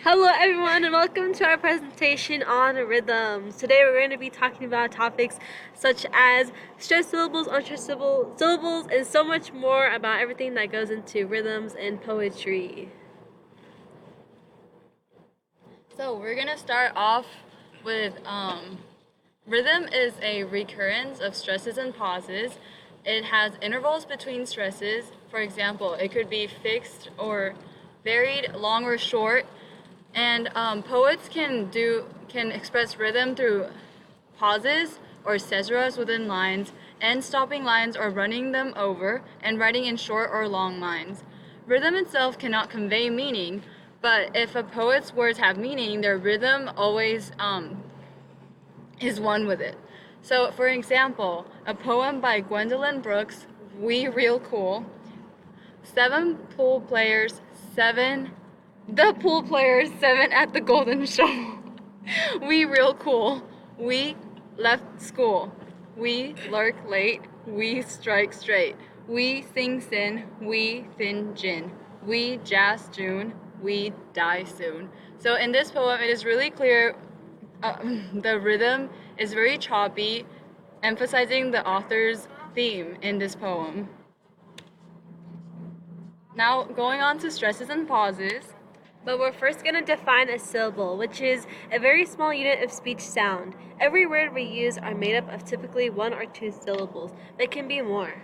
Hello everyone and welcome to our presentation on rhythms. Today we're going to be talking about topics such as stressed syllables, unstressed syllables, and so much more about everything that goes into rhythms and poetry. So we're going to start off with rhythm is a recurrence of stresses and pauses. It has intervals between stresses. For example, it could be fixed or varied, long or short. And poets can express rhythm through pauses or caesuras within lines, and stopping lines or running them over, and writing in short or long lines. Rhythm itself cannot convey meaning, but if a poet's words have meaning, their rhythm always is one with it. So, for example, a poem by Gwendolyn Brooks, We Real Cool, the pool players, seven at the Golden Shovel. We real cool. We left school. We lurk late. We strike straight. We sing sin. We thin gin. We jazz June. We die soon. So in this poem, it is really clear the rhythm is very choppy, emphasizing the author's theme in this poem. Now, going on to stresses and pauses. But we're first going to define a syllable, which is a very small unit of speech sound. Every word we use are made up of typically one or two syllables, but can be more.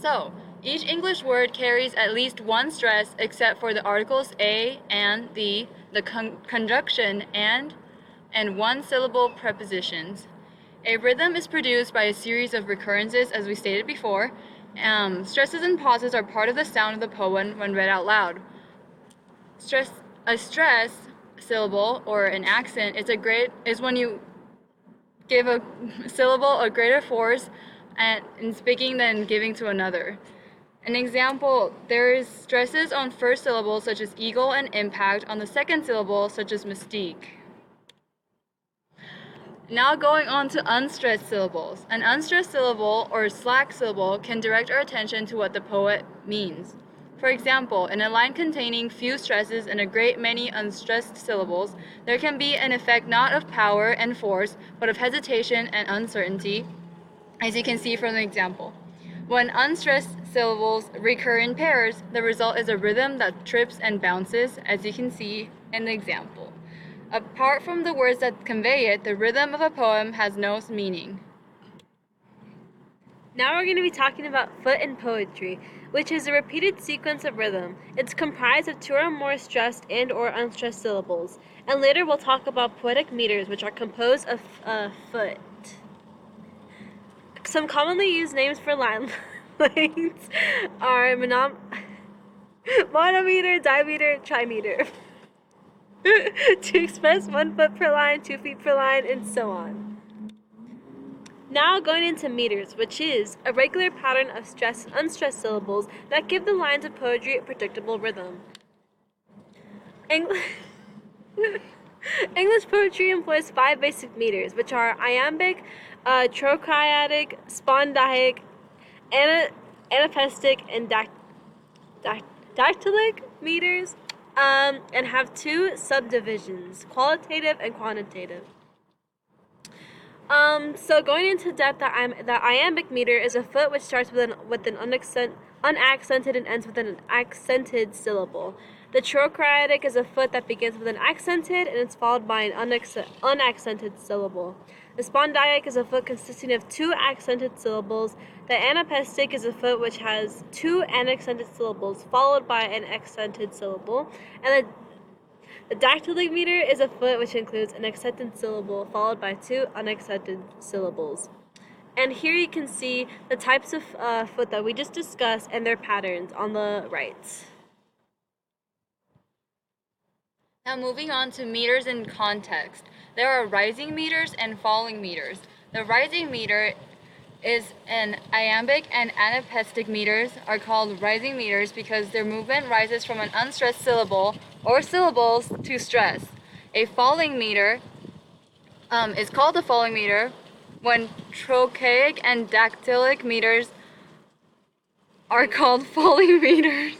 So, each English word carries at least one stress except for the articles a, and, the conjunction and one-syllable prepositions. A rhythm is produced by a series of recurrences, as we stated before. Stresses and pauses are part of the sound of the poem when read out loud. A stress syllable or an accent is when you give a syllable a greater force in speaking than giving to another. An example, there is stresses on first syllables such as eagle and impact, on the second syllable such as mystique. Now going on to unstressed syllables. An unstressed syllable or slack syllable can direct our attention to what the poet means. For example, in a line containing few stresses and a great many unstressed syllables, there can be an effect not of power and force, but of hesitation and uncertainty, as you can see from the example. When unstressed syllables recur in pairs, the result is a rhythm that trips and bounces, as you can see in the example. Apart from the words that convey it, the rhythm of a poem has no meaning. Now we're going to be talking about foot in poetry, which is a repeated sequence of rhythm. It's comprised of two or more stressed and or unstressed syllables. And later we'll talk about poetic meters, which are composed of foot. Some commonly used names for line lengths are monometer, dimeter, trimeter. To express 1 foot per line, 2 feet per line, and so on. Now going into meters, which is a regular pattern of stressed and unstressed syllables that give the lines of poetry a predictable rhythm. English poetry employs 5 basic meters, which are iambic, trochaic, spondaic, anapestic, and dactylic meters. And have 2 subdivisions, qualitative and quantitative. So going into depth, the iambic meter is a foot which starts with an unaccented and ends with an accented syllable. The trochaic is a foot that begins with an accented and is followed by an unaccented syllable. The spondaic is a foot consisting of 2 accented syllables. The anapestic is a foot which has 2 unaccented syllables followed by an accented syllable. And the dactylic meter is a foot which includes an accented syllable followed by 2 unaccented syllables. And here you can see the types of foot that we just discussed and their patterns on the right. Now moving on to meters in context. There are rising meters and falling meters. The rising meter is an iambic and anapestic meters are called rising meters because their movement rises from an unstressed syllable or syllables to stress. A falling meter is called a falling meter when trochaic and dactylic meters are called falling meters.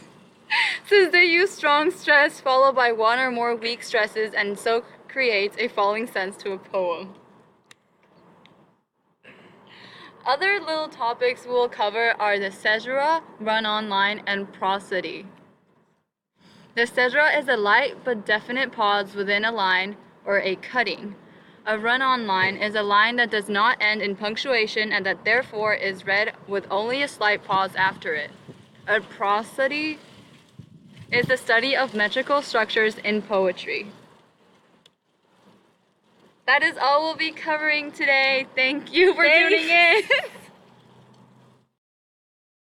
Since they use strong stress followed by one or more weak stresses and so creates a falling sense to a poem. Other little topics we'll cover are the caesura, run-on line, and prosody. The caesura is a light but definite pause within a line, or a cutting. A run-on line is a line that does not end in punctuation and that therefore is read with only a slight pause after it. A prosody is the study of metrical structures in poetry. That is all we'll be covering today. Thank you for tuning in.